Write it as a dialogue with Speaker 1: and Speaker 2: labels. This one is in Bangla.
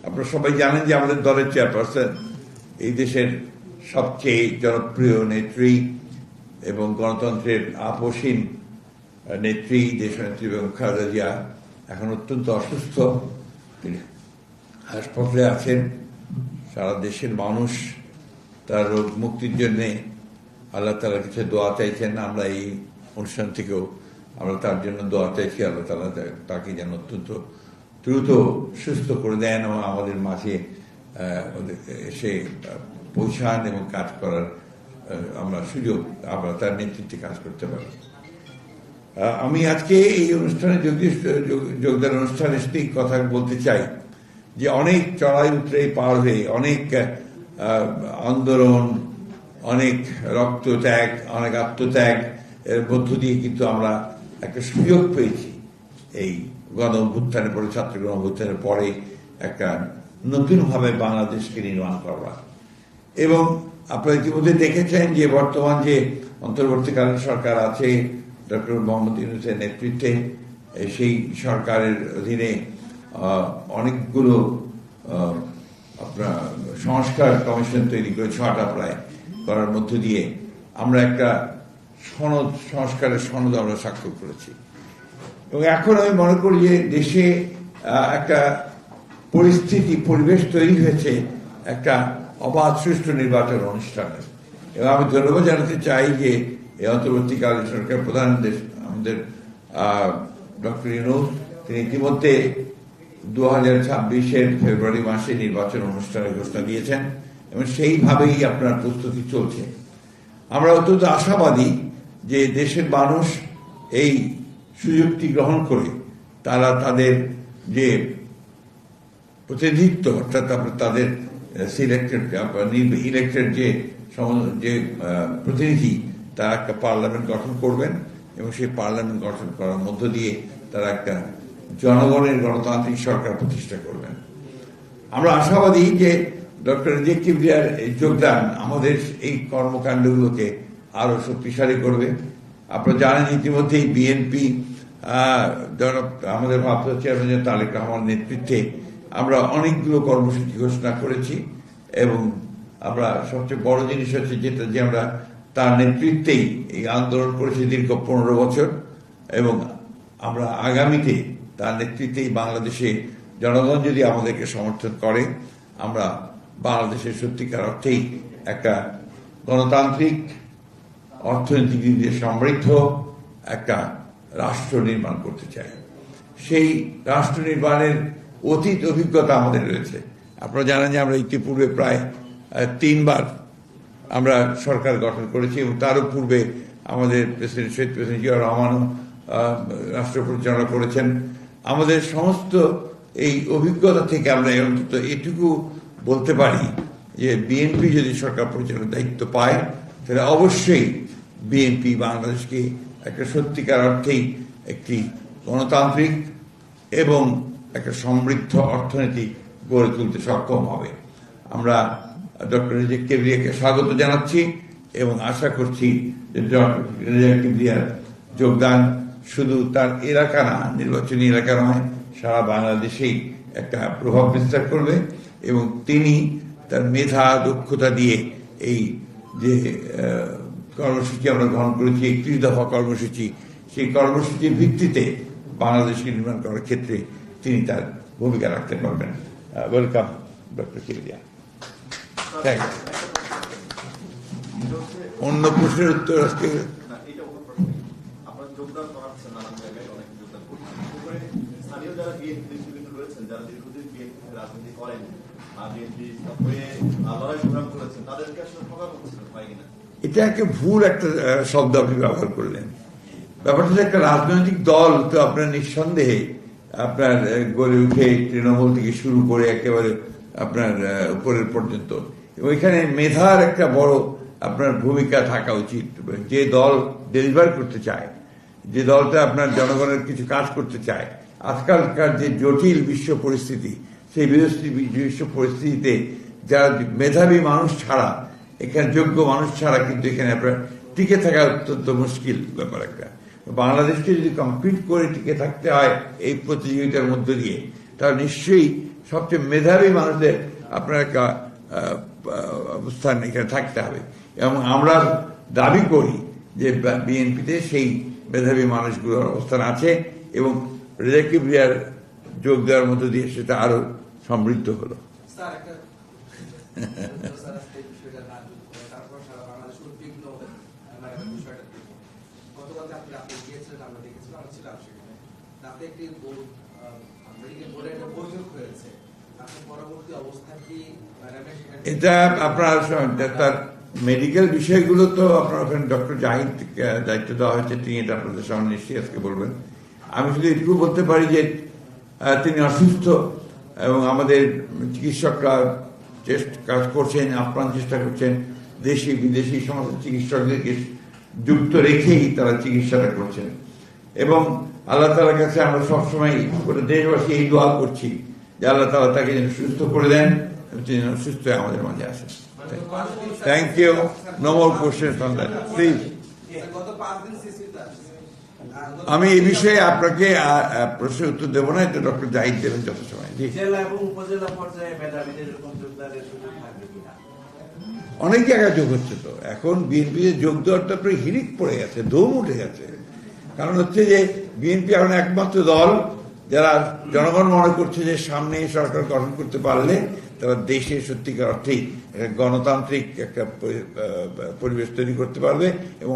Speaker 1: আপনারা সবাই জানেন যে আমাদের দলের চেয়ারপারসন, এই দেশের সবচেয়ে জনপ্রিয় নেত্রী এবং গণতন্ত্রের আপসীন নেত্রী, দেশনেত্রী বেগম খালেদা জিয়া এখন অত্যন্ত অসুস্থ, তিনি হাসপাতালে আছেন। সারা দেশের মানুষ তার রোগ মুক্তির জন্যে আল্লাহ তাআলার কাছে দোয়া চাইছেন। আমরা এই অনুষ্ঠান থেকেও আমরা তার জন্য দোয়া চাইছি, আল্লাহ তাআলা তাকে যেন অত্যন্ত দ্রুত সুস্থ করে দেন এবং আমাদের মাঝে এসে পৌঁছান এবং কাজ করার আমরা সুযোগ, আমরা তার নেতৃত্বে কাজ করতে পারি। আমি আজকে এই অনুষ্ঠানে যোগদান অনুষ্ঠানে কথা বলতে চাই যে অনেক চড়াই উতরাই পার হয়ে, অনেক আন্দোলন, অনেক রক্তত্যাগ, অনেক আত্মত্যাগ এর মধ্য দিয়ে কিন্তু আমরা একটা সুযোগ পেয়েছি এই গণ অভ্যুত্থানের পরে, ছাত্র গণ অভ্যুত্থানের পরে একটা নতুনভাবে বাংলাদেশকে নির্মাণ করবার। এবং আপনারা ইতিমধ্যে দেখেছেন যে বর্তমান যে অন্তর্বর্তীকালীন সরকার আছে ডক্টর মোহাম্মদ ইউনূসের নেতৃত্বে, সেই সরকারের অধীনে অনেকগুলো আপনার সংস্কার কমিশন তৈরি করে 6টা প্রায় করার মধ্য দিয়ে আমরা একটা সনদ, সংস্কারের সনদ আমরা স্বাক্ষর করেছি। এবং এখন আমি মনে করি যে দেশে একটা পরিবেশ তৈরি হয়েছে একটা অবাধ সুষ্ঠু নির্বাচন অনুষ্ঠানের। এবং আমি ধন্যবাদ জানাতে চাই যে এই অন্তর্বর্তীকালীন সরকার প্রধান আমাদের ডক্টর ইউনূস, তিনি ইতিমধ্যে 2026-এর ফেব্রুয়ারি মাসে নির্বাচন অনুষ্ঠানের ঘোষণা দিয়েছেন এবং সেইভাবেই আপনার প্রস্তুতি চলছে। আমরা অত্যন্ত আশাবাদী যে দেশের মানুষ এই সুযোগটি গ্রহণ করে তারা তাদের যে প্রতিনিধিত্ব, অর্থাৎ তাদের ইলেক্টেড যে প্রতিনিধি, তারা একটা পার্লামেন্ট গঠন করবেন এবং সেই পার্লামেন্ট গঠন করার মধ্য দিয়ে তারা একটা জনগণের গণতান্ত্রিক সরকার প্রতিষ্ঠা করবেন। আমরা আশাবাদী যে ডক্টর রিজভী কিবরিয়ার যোগদান আমাদের এই কর্মকাণ্ডগুলোকে আরো শক্তিশালী করবে। আপনারা জানেন ইতিমধ্যেই বিএনপি আমাদের ভারপ্রাপ্ত চেয়ারম্যান তারেক রহমানের নেতৃত্বে আমরা অনেকগুলো কর্মসূচি ঘোষণা করেছি এবং আমরা সবচেয়ে বড় জিনিস হচ্ছে যেটা যে আমরা তার নেতৃত্বেই এই আন্দোলন করেছি দীর্ঘ 15 বছর এবং আমরা আগামীতে তার নেতৃত্বেই বাংলাদেশে জনগণ যদি আমাদেরকে সমর্থন করে আমরা বাংলাদেশের সত্যিকার অর্থেই একটা গণতান্ত্রিক, অর্থনৈতিক দিক দিয়ে সমৃদ্ধ একটা রাষ্ট্র নির্মাণ করতে চাই। সেই রাষ্ট্র নির্মাণের অতীত অভিজ্ঞতা আমাদের রয়েছে। আপনারা জানেন যে আমরা ইতিপূর্বে প্রায় 3বার আমরা সরকার গঠন করেছি এবং তারও পূর্বে আমাদের প্রেসিডেন্ট জিয়াউর রহমানও রাষ্ট্র পরিচালনা করেছেন। আমাদের সমস্ত এই অভিজ্ঞতা থেকে আমরা অন্তত এটুকু বলতে পারি যে বিএনপি যদি সরকার পরিচালনার দায়িত্ব পায় তাহলে অবশ্যই বিএনপি বাংলাদেশকে একটা সত্যিকার অর্থেই একটি গণতান্ত্রিক এবং একটা সমৃদ্ধ অর্থনীতি গড়ে তুলতে সক্ষম হবে। আমরা ডক্টর রিজভী কিবরিয়াকে স্বাগত জানাচ্ছি এবং আশা করছি যে ডক্টর রিজভী কিবরিয়ার যোগদান শুধু তার এলাকা না, নির্বাচনী এলাকা নয়, সারা বাংলাদেশেই একটা প্রভাব বিস্তার করবে এবং তিনি তার মেধা, দক্ষতা দিয়ে এই যে কর্মসূচি আমরা গ্রহণ করেছি, 31 দফা কর্মসূচি, সেই কর্মসূচির ভিত্তিতে বাংলাদেশকে নির্মাণ করার ক্ষেত্রে তিনি তার ভূমিকা রাখতে পারবেন। Welcome doctor Kibria. Thank you. অন্য প্রশ্নের উত্তর আজকে এটা একটা ভুল একটা শব্দ আপনি ব্যবহার করলেন। ব্যাপারটা একটা রাজনৈতিক দল তো আপনার নিঃসন্দেহে আপনার গড়ে উঠে তৃণমূল থেকে শুরু করে একেবারে আপনার উপরের পর্যন্ত, এবং এখানে মেধার একটা বড় আপনার ভূমিকা থাকা উচিত। যে দল ডেলিভার করতে চায়, যে দলটা আপনার জনগণের কিছু কাজ করতে চায়, আজকালকার যে জটিল বিশ্ব পরিস্থিতি, সেই বিশ্ব পরিস্থিতিতে যারা মেধাবী মানুষ ছাড়া, এখানে যোগ্য মানুষ ছাড়া কিন্তু এখানে আপনার টিকে থাকা অত্যন্ত মুশকিল ব্যাপার একটা। বাংলাদেশকে যদি কমপ্লিট করে টিকে থাকতে হয় এই প্রতিযোগিতার মধ্য দিয়ে, তাহলে নিশ্চয়ই সবচেয়ে মেধাবী মানুষদের আপনার একটা অবস্থান এখানে থাকতে হবে এবং আমরা দাবি করি যে বিএনপিতে সেই মেধাবী মানুষগুলোর অবস্থান আছে এবং রেজা কিবরিয়ার যোগ দেওয়ার মধ্য দিয়ে সেটা আরো সমৃদ্ধ হলো। এটা আপনার তার মেডিকেল বিষয়গুলো তো আপনার ওখানে ডক্টর জাহিদ দায়িত্ব দেওয়া হয়েছে, তিনি এটা আপনাদের সামনে নিশ্চয়ই আজকে বলবেন। আমি শুধু এটুকু বলতে পারি যে তিনি অসুস্থ এবং আমাদের চিকিৎসকরা কাজ করছেন, আপ্রাণ চেষ্টা করছেন, দেশি বিদেশি সমস্ত চিকিৎসকদেরকে যুক্ত রেখেই তারা চিকিৎসাটা করছেন এবং আল্লাহ তাআলার কাছে আমরা সবসময় গোটা দেশবাসী এই দোয়া করছি যে আল্লাহ তাআলা তাকে যেন সুস্থ করে দেন এবং তিনি যেন সুস্থ হয়ে আমাদের মাঝে আসেন। Thank you. No more question on that please. আমি এই বিষয়ে আপনাকে প্রশ্নের উত্তর দেবো না, এটা ডক্টর জাহিদ দেবেন যত সময়। অনেক জায়গায় যোগ হচ্ছে তো, এখন বিএনপিতে যোগ দেওয়ারটা প্রায় হিরিক পড়ে গেছে, দম উঠে গেছে। কারণ হচ্ছে যে বিএনপি এখন একমাত্র দল যারা জনগণ মনে করছে যে সামনে সরকার গঠন করতে পারলে তারা দেশে সত্যিকার অর্থেই গণতান্ত্রিক একটা পরিবেশ তৈরি করতে পারবে এবং